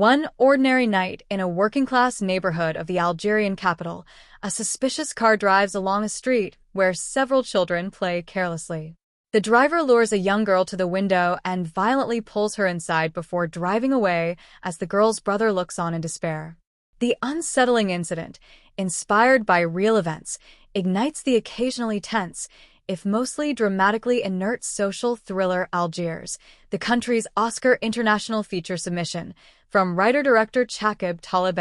One ordinary night in a working-class neighborhood of the Algerian capital, a suspicious car drives along a street where several children play carelessly. The driver lures a young girl to the window and violently pulls her inside before driving away as the girl's brother looks on in despair. The unsettling incident, inspired by real events, ignites the occasionally tense, if mostly dramatically inert social thriller Algiers, the country's Oscar International Feature submission, from writer-director Chakib Talib.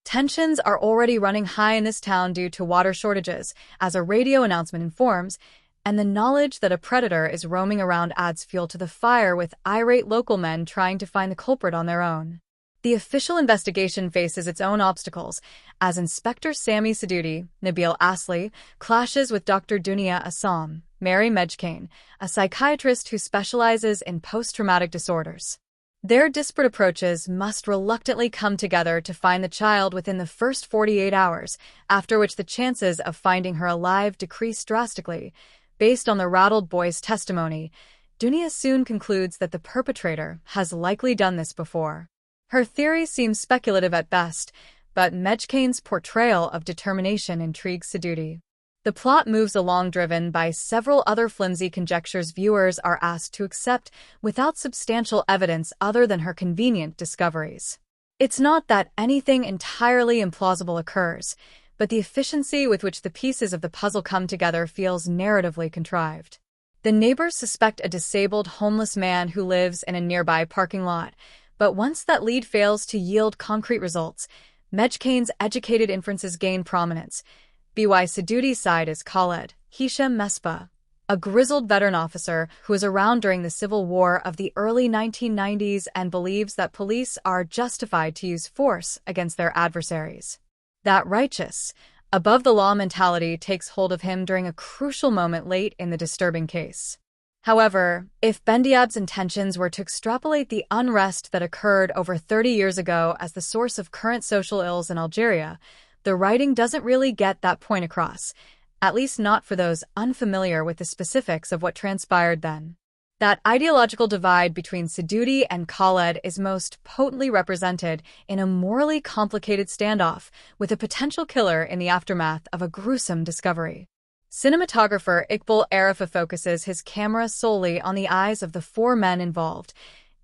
Tensions are already running high in this town due to water shortages, as a radio announcement informs, and the knowledge that a predator is roaming around adds fuel to the fire, with irate local men trying to find the culprit on their own. The official investigation faces its own obstacles, as Inspector Sami Sedouti, Nabil Asli, clashes with Dr. Dunia Assam, Mary Medjkane, a psychiatrist who specializes in post-traumatic disorders. Their disparate approaches must reluctantly come together to find the child within the first 48 hours, after which the chances of finding her alive decrease drastically. Based on the rattled boy's testimony, Dunia soon concludes that the perpetrator has likely done this before. Her theory seems speculative at best, but Medjkane's portrayal of determination intrigues Sedouti. The plot moves along driven by several other flimsy conjectures viewers are asked to accept without substantial evidence other than her convenient discoveries. It's not that anything entirely implausible occurs, but the efficiency with which the pieces of the puzzle come together feels narratively contrived. The neighbors suspect a disabled homeless man who lives in a nearby parking lot, but once that lead fails to yield concrete results, Medjkane's educated inferences gain prominence. By Sedouti's side is Khaled Hisham Mesbah, a grizzled veteran officer who was around during the civil war of the early 1990s and believes that police are justified to use force against their adversaries. That righteous, above-the-law mentality takes hold of him during a crucial moment late in the disturbing case. However, if Bendiab's intentions were to extrapolate the unrest that occurred over 30 years ago as the source of current social ills in Algeria, the writing doesn't really get that point across, at least not for those unfamiliar with the specifics of what transpired then. That ideological divide between Sedouti and Khaled is most potently represented in a morally complicated standoff with a potential killer in the aftermath of a gruesome discovery. Cinematographer Iqbal Arafa focuses his camera solely on the eyes of the four men involved,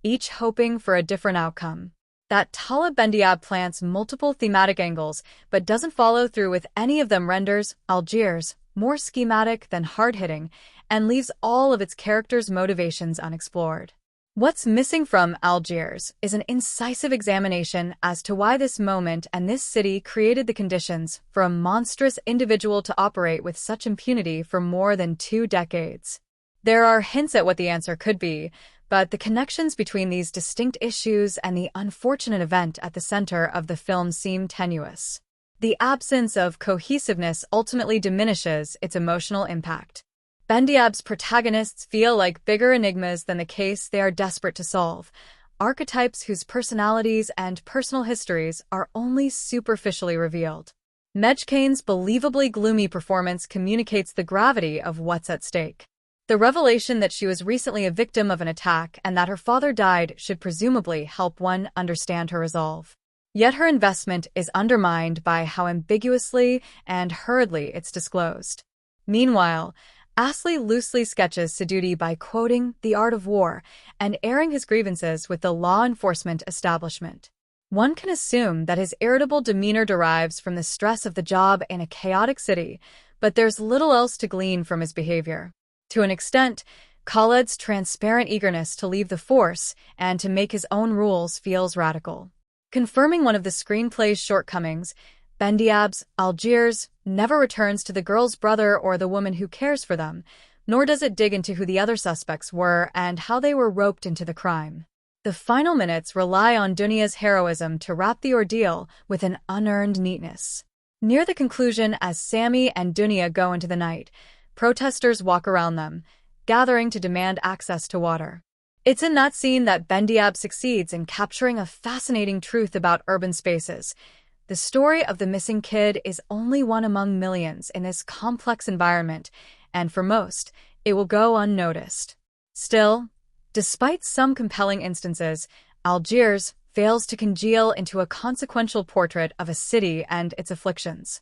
each hoping for a different outcome. That Talib Bendiab plants multiple thematic angles but doesn't follow through with any of them renders Algiers more schematic than hard-hitting and leaves all of its characters' motivations unexplored. What's missing from Algiers is an incisive examination as to why this moment and this city created the conditions for a monstrous individual to operate with such impunity for more than 2 decades. There are hints at what the answer could be, but the connections between these distinct issues and the unfortunate event at the center of the film seem tenuous. The absence of cohesiveness ultimately diminishes its emotional impact. Bendiab's protagonists feel like bigger enigmas than the case they are desperate to solve, archetypes whose personalities and personal histories are only superficially revealed. Medjkane's believably gloomy performance communicates the gravity of what's at stake. The revelation that she was recently a victim of an attack and that her father died should presumably help one understand her resolve. Yet her investment is undermined by how ambiguously and hurriedly it's disclosed. Meanwhile, Asli loosely sketches Sedouti by quoting The Art of War and airing his grievances with the law enforcement establishment. One can assume that his irritable demeanor derives from the stress of the job in a chaotic city, but there's little else to glean from his behavior. To an extent, Khaled's transparent eagerness to leave the force and to make his own rules feels radical. Confirming one of the screenplay's shortcomings, Bendiab's Algiers never returns to the girl's brother or the woman who cares for them, nor does it dig into who the other suspects were and how they were roped into the crime. The final minutes rely on Dunia's heroism to wrap the ordeal with an unearned neatness. Near the conclusion, as Sami and Dunia go into the night, protesters walk around them, gathering to demand access to water. It's in that scene that Bendiab succeeds in capturing a fascinating truth about urban spaces. The story of the missing kid is only one among millions in this complex environment, and for most, it will go unnoticed. Still, despite some compelling instances, Algiers fails to congeal into a consequential portrait of a city and its afflictions.